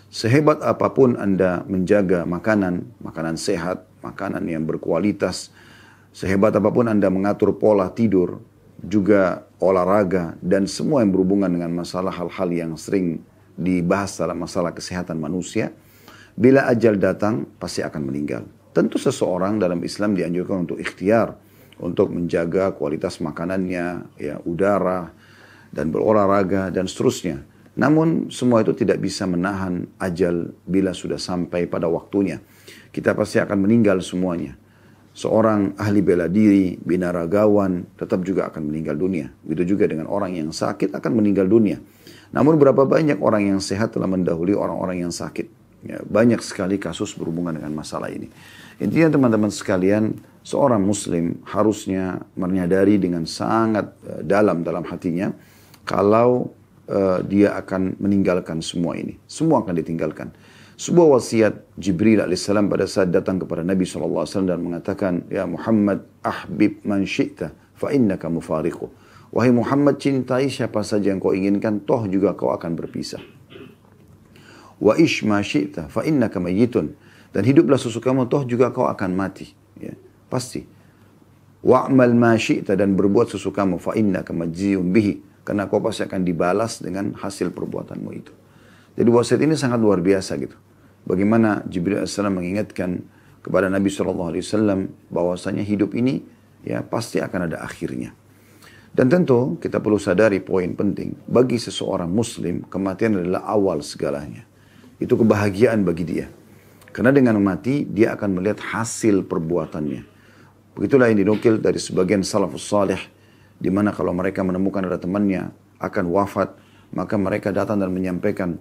Sehebat apapun Anda menjaga makanan sehat, makanan yang berkualitas, sehebat apapun Anda mengatur pola tidur, juga olahraga, dan semua yang berhubungan dengan masalah hal-hal yang sering dibahas dalam masalah kesehatan manusia, bila ajal datang pasti akan meninggal. Tentu seseorang dalam Islam dianjurkan untuk ikhtiar, untuk menjaga kualitas makanannya, ya, udara, dan berolahraga, dan seterusnya. Namun semua itu tidak bisa menahan ajal bila sudah sampai pada waktunya. Kita pasti akan meninggal semuanya. Seorang ahli bela diri, binaragawan, tetap juga akan meninggal dunia. Begitu juga dengan orang yang sakit akan meninggal dunia. Namun berapa banyak orang yang sehat telah mendahului orang-orang yang sakit. Ya, banyak sekali kasus berhubungan dengan masalah ini. Intinya teman-teman sekalian, seorang muslim harusnya menyadari dengan sangat dalam hatinya kalau dia akan meninggalkan semua ini. Semua akan ditinggalkan. Sebuah wasiat Jibril alaihissalam pada saat datang kepada Nabi SAW dan mengatakan, Ya Muhammad, ahbib man syi'ta, fa innaka mufariqu. Wahai Muhammad, cintai siapa saja yang kau inginkan, toh juga kau akan berpisah. Wa ish ma syi'ta, fa innaka mayyitun. Dan hiduplah sesukamu, toh juga kau akan mati. Ya, pasti. Wa'mal ma syi'ta, dan berbuat sesukamu, fa innaka majziyun bihi. Karena kau pasti akan dibalas dengan hasil perbuatanmu itu. Jadi wasiat ini sangat luar biasa gitu. Bagaimana Jibril AS mengingatkan kepada Nabi SAW bahwasanya hidup ini ya pasti akan ada akhirnya. Dan tentu kita perlu sadari poin penting. Bagi seseorang muslim, kematian adalah awal segalanya. Itu kebahagiaan bagi dia. Karena dengan mati, dia akan melihat hasil perbuatannya. Begitulah yang dinukil dari sebagian salafus salih, di mana kalau mereka menemukan ada temannya akan wafat, maka mereka datang dan menyampaikan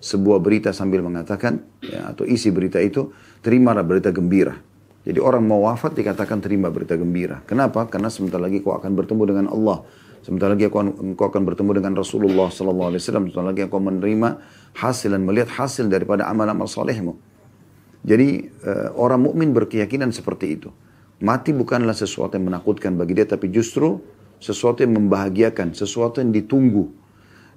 sebuah berita sambil mengatakan, ya, atau isi berita itu, terimalah berita gembira. Jadi orang mau wafat dikatakan terima berita gembira. Kenapa? Karena sebentar lagi kau akan bertemu dengan Allah. Sebentar lagi kau akan bertemu dengan Rasulullah SAW. Sebentar lagi kau menerima hasil dan melihat hasil daripada amal-amal solehmu. Jadi orang mukmin berkeyakinan seperti itu. Mati bukanlah sesuatu yang menakutkan bagi dia, tapi justru sesuatu yang membahagiakan, sesuatu yang ditunggu.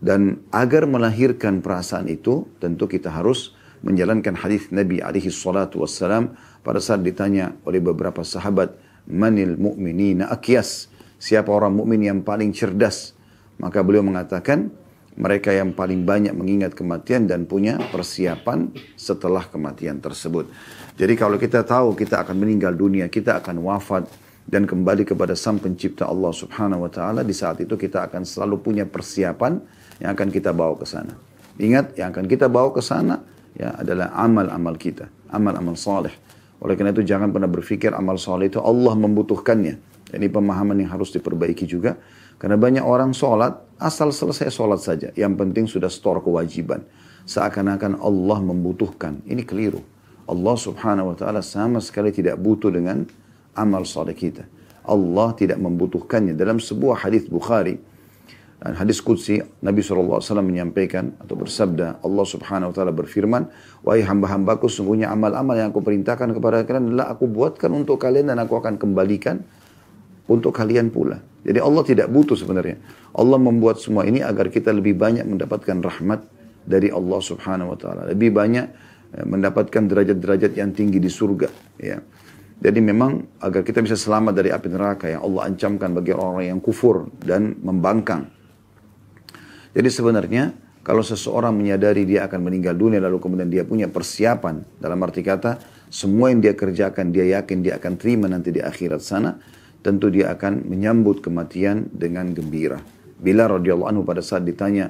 Dan agar melahirkan perasaan itu, tentu kita harus menjalankan hadis Nabi SAW pada saat ditanya oleh beberapa sahabat, manil mu'minina akyas, siapa orang mukmin yang paling cerdas? Maka beliau mengatakan, mereka yang paling banyak mengingat kematian dan punya persiapan setelah kematian tersebut. Jadi kalau kita tahu kita akan meninggal dunia, kita akan wafat, dan kembali kepada Sang Pencipta Allah Subhanahu wa Ta'ala, di saat itu kita akan selalu punya persiapan yang akan kita bawa ke sana. Ingat, yang akan kita bawa ke sana ya adalah amal-amal kita, amal-amal saleh. Oleh karena itu jangan pernah berpikir amal saleh itu Allah membutuhkannya. Ini pemahaman yang harus diperbaiki juga, karena banyak orang sholat asal selesai sholat saja. Yang penting sudah store kewajiban. Seakan-akan Allah membutuhkan. Ini keliru. Allah Subhanahu wa Ta'ala sama sekali tidak butuh dengan amal saleh kita. Allah tidak membutuhkannya. Dalam sebuah hadis Bukhari, hadis qudsi, Nabi SAW menyampaikan atau bersabda, Allah Subhanahu wa Ta'ala berfirman, wahai hamba-hambaku, sungguhnya amal-amal yang aku perintahkan kepada kalian adalah aku buatkan untuk kalian dan aku akan kembalikan untuk kalian pula. Jadi Allah tidak butuh sebenarnya. Allah membuat semua ini agar kita lebih banyak mendapatkan rahmat dari Allah Subhanahu wa Ta'ala. Lebih banyak mendapatkan derajat-derajat yang tinggi di surga. Ya. Jadi memang agar kita bisa selamat dari api neraka yang Allah ancamkan bagi orang-orang yang kufur dan membangkang. Jadi sebenarnya kalau seseorang menyadari dia akan meninggal dunia lalu kemudian dia punya persiapan, dalam arti kata semua yang dia kerjakan dia yakin dia akan terima nanti di akhirat sana, tentu dia akan menyambut kematian dengan gembira. Bilal radhiyallahu anhu pada saat ditanya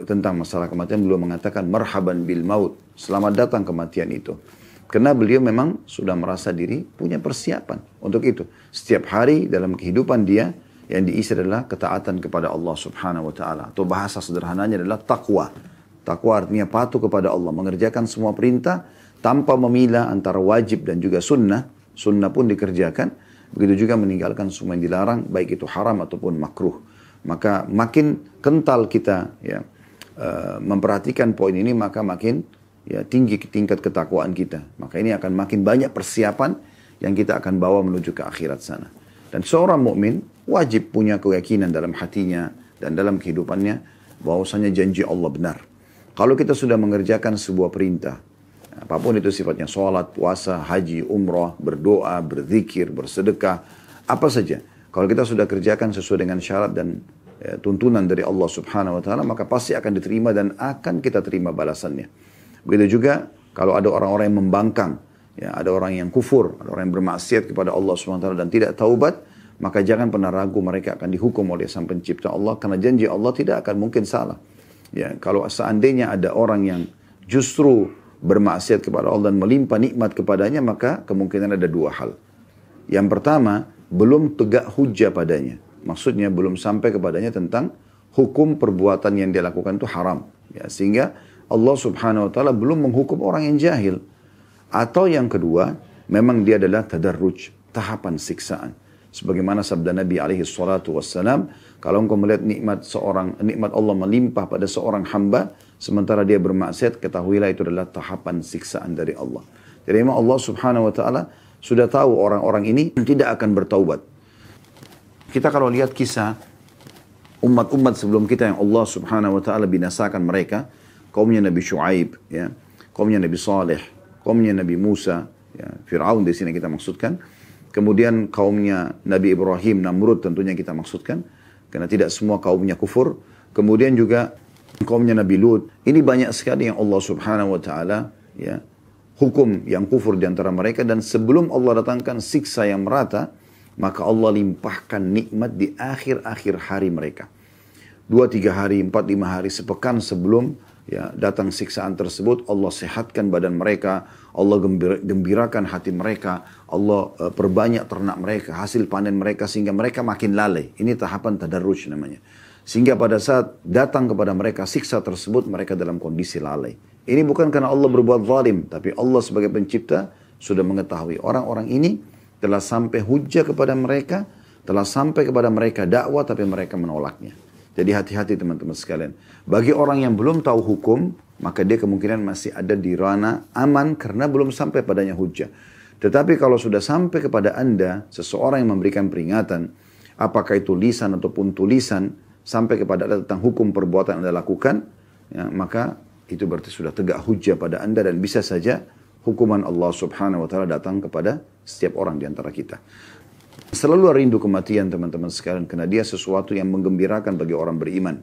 tentang masalah kematian, beliau mengatakan marhaban bil maut, selamat datang kematian itu. Karena beliau memang sudah merasa diri punya persiapan untuk itu. Setiap hari dalam kehidupan dia yang diisi adalah ketaatan kepada Allah Subhanahu wa Ta'ala. Atau bahasa sederhananya adalah taqwa. Taqwa artinya patuh kepada Allah, mengerjakan semua perintah tanpa memilah antara wajib dan juga sunnah. Sunnah pun dikerjakan. Begitu juga meninggalkan semua yang dilarang, baik itu haram ataupun makruh. Maka makin kental kita ya memperhatikan poin ini, maka makin ya tinggi tingkat ketakwaan kita. Maka ini akan makin banyak persiapan yang kita akan bawa menuju ke akhirat sana. Dan seorang mukmin wajib punya keyakinan dalam hatinya dan dalam kehidupannya bahwasanya janji Allah benar. Kalau kita sudah mengerjakan sebuah perintah, apapun itu sifatnya, sholat, puasa, haji, umrah, berdoa, berzikir, bersedekah, apa saja. Kalau kita sudah kerjakan sesuai dengan syarat dan tuntunan dari Allah Subhanahu wa taala, maka pasti akan diterima dan akan kita terima balasannya. Begitu juga kalau ada orang-orang yang membangkang, ya, ada orang yang kufur, ada orang yang bermaksiat kepada Allah Subhanahu wa taala dan tidak taubat, maka jangan pernah ragu mereka akan dihukum oleh Sang Pencipta Allah, karena janji Allah tidak akan mungkin salah. Ya, kalau seandainya ada orang yang justru bermaksiat kepada Allah dan melimpah nikmat kepadanya, maka kemungkinan ada dua hal. Yang pertama, belum tegak hujjah padanya. Maksudnya belum sampai kepadanya tentang hukum perbuatan yang dia lakukan itu haram. Ya, sehingga Allah Subhanahu wa taala belum menghukum orang yang jahil. Atau yang kedua, memang dia adalah tadarruj, tahapan siksaan. Sebagaimana sabda Nabi alaihi salatu wassalam, kalau engkau melihat nikmat Allah melimpah pada seorang hamba, sementara dia bermaksiat, ketahuilah itu adalah tahapan siksaan dari Allah. Jadi memang Allah Subhanahu wa taala sudah tahu orang-orang ini tidak akan bertaubat. Kita kalau lihat kisah umat-umat sebelum kita yang Allah Subhanahu wa taala binasakan mereka, kaumnya Nabi Syuaib, ya, kaumnya Nabi Saleh, kaumnya Nabi Musa, ya, Fir'aun di sini kita maksudkan. Kemudian kaumnya Nabi Ibrahim, Namrud tentunya kita maksudkan, karena tidak semua kaumnya kufur. Kemudian juga kaumnya Nabi Lut. Ini banyak sekali yang Allah Subhanahu wa taala, ya, hukum yang kufur di antara mereka, dan sebelum Allah datangkan siksa yang merata, maka Allah limpahkan nikmat di akhir-akhir hari mereka. 2-3 hari, 4-5 hari, sepekan sebelum ya datang siksaan tersebut, Allah sehatkan badan mereka, Allah gembirakan hati mereka, Allah perbanyak ternak mereka, hasil panen mereka, sehingga mereka makin lalai. Ini tahapan tadarruj namanya. Sehingga pada saat datang kepada mereka siksa tersebut, mereka dalam kondisi lalai. Ini bukan karena Allah berbuat zalim, tapi Allah sebagai pencipta sudah mengetahui orang-orang ini telah sampai hujjah kepada mereka, telah sampai kepada mereka dakwah, tapi mereka menolaknya. Jadi hati-hati teman-teman sekalian. Bagi orang yang belum tahu hukum, maka dia kemungkinan masih ada di ranah aman karena belum sampai padanya hujjah. Tetapi kalau sudah sampai kepada Anda, seseorang yang memberikan peringatan, apakah itu lisan ataupun tulisan, sampai kepada Anda tentang hukum perbuatan Anda lakukan, ya, maka itu berarti sudah tegak hujjah pada Anda, dan bisa saja hukuman Allah Subhanahu wa taala datang kepada setiap orang di antara kita. Selalu rindu kematian teman-teman sekalian, karena dia sesuatu yang menggembirakan bagi orang beriman.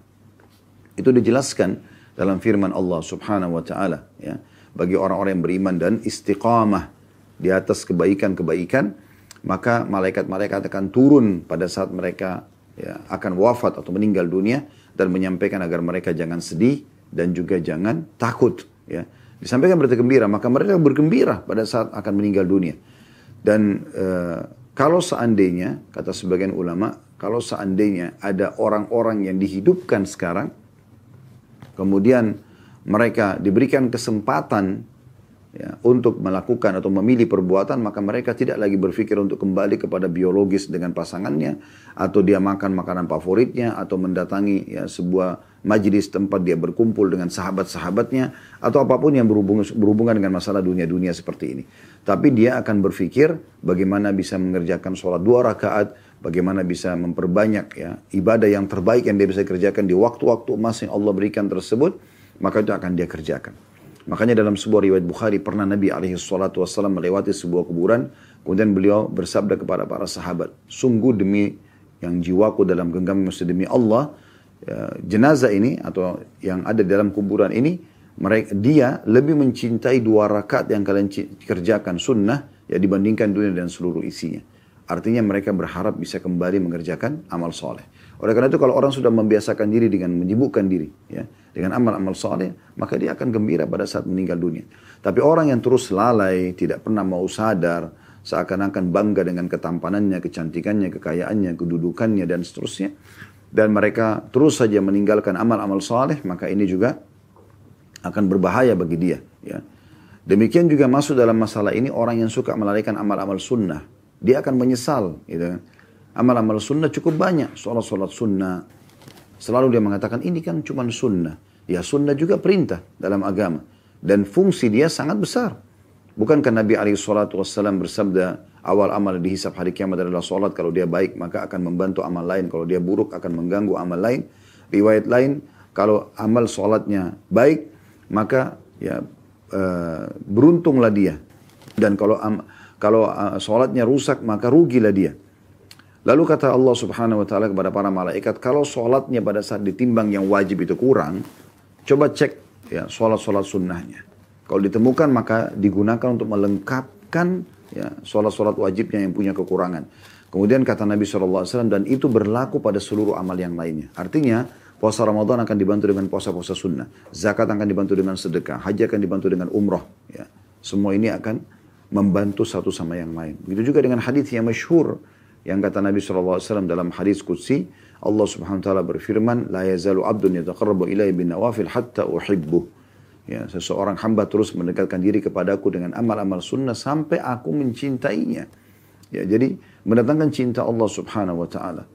Itu dijelaskan dalam firman Allah Subhanahu wa taala, ya, bagi orang-orang yang beriman dan istiqamah di atas kebaikan-kebaikan, maka malaikat-malaikat akan turun pada saat mereka, ya, akan wafat atau meninggal dunia, dan menyampaikan agar mereka jangan sedih dan juga jangan takut, ya. Disampaikan berita gembira, maka mereka bergembira pada saat akan meninggal dunia. Dan kalau seandainya, kata sebagian ulama, kalau seandainya ada orang-orang yang dihidupkan sekarang, kemudian mereka diberikan kesempatan, ya, untuk melakukan atau memilih perbuatan, maka mereka tidak lagi berpikir untuk kembali kepada biologis dengan pasangannya, atau dia makan makanan favoritnya, atau mendatangi, ya, sebuah majlis tempat dia berkumpul dengan sahabat-sahabatnya, atau apapun yang berhubungan dengan masalah dunia-dunia seperti ini. Tapi dia akan berpikir bagaimana bisa mengerjakan sholat 2 rakaat, bagaimana bisa memperbanyak, ya, ibadah yang terbaik yang dia bisa kerjakan di waktu-waktu emas yang Allah berikan tersebut, maka itu akan dia kerjakan. Makanya dalam sebuah riwayat Bukhari, pernah Nabi SAW melewati sebuah kuburan, kemudian beliau bersabda kepada para sahabat, sungguh demi yang jiwaku dalam genggaman, demi Allah, ya, jenazah ini atau yang ada dalam kuburan ini, dia lebih mencintai 2 rakaat yang kalian kerjakan sunnah, ya, dibandingkan dunia dan seluruh isinya. Artinya mereka berharap bisa kembali mengerjakan amal soleh. Oleh karena itu kalau orang sudah membiasakan diri dengan menyibukkan diri, ya, dengan amal-amal soleh, maka dia akan gembira pada saat meninggal dunia. Tapi orang yang terus lalai, tidak pernah mau sadar, seakan-akan bangga dengan ketampanannya, kecantikannya, kekayaannya, kedudukannya, dan seterusnya, dan mereka terus saja meninggalkan amal-amal soleh, maka ini juga akan berbahaya bagi dia, ya. Demikian juga masuk dalam masalah ini orang yang suka melalaikan amal-amal sunnah. Dia akan menyesal, gitu. Amal-amal sunnah cukup banyak, sholat sunnah. Selalu dia mengatakan ini kan cuma sunnah. Ya, sunnah juga perintah dalam agama, dan fungsi dia sangat besar. Bukankah Nabi SAW bersabda, awal amal dihisab hari kiamat adalah sholat, kalau dia baik maka akan membantu amal lain, kalau dia buruk akan mengganggu amal lain. Riwayat lain, kalau amal sholatnya baik, maka ya beruntunglah dia. Dan kalau sholatnya rusak, maka rugilah dia. Lalu kata Allah Subhanahu wa taala kepada para malaikat, kalau sholatnya pada saat ditimbang yang wajib itu kurang, coba cek ya sholat-sholat sunnahnya. Kalau ditemukan maka digunakan untuk melengkapkan ya sholat-sholat wajibnya yang punya kekurangan. Kemudian kata Nabi SAW, dan itu berlaku pada seluruh amal yang lainnya. Artinya puasa Ramadan akan dibantu dengan puasa-puasa sunnah, zakat akan dibantu dengan sedekah, haji akan dibantu dengan umroh. Ya. Semua ini akan membantu satu sama yang lain. Begitu juga dengan hadis yang masyhur yang kata Nabi SAW dalam hadis qudsi, Allah Subhanahu wa taala berfirman, la yazalu abdun yataqarrabu ilayya bin nawafil hatta uhibbuh. Ya, seseorang hamba terus mendekatkan diri kepadaku dengan amal-amal sunnah sampai aku mencintainya. Ya, jadi mendatangkan cinta Allah Subhanahu wa taala.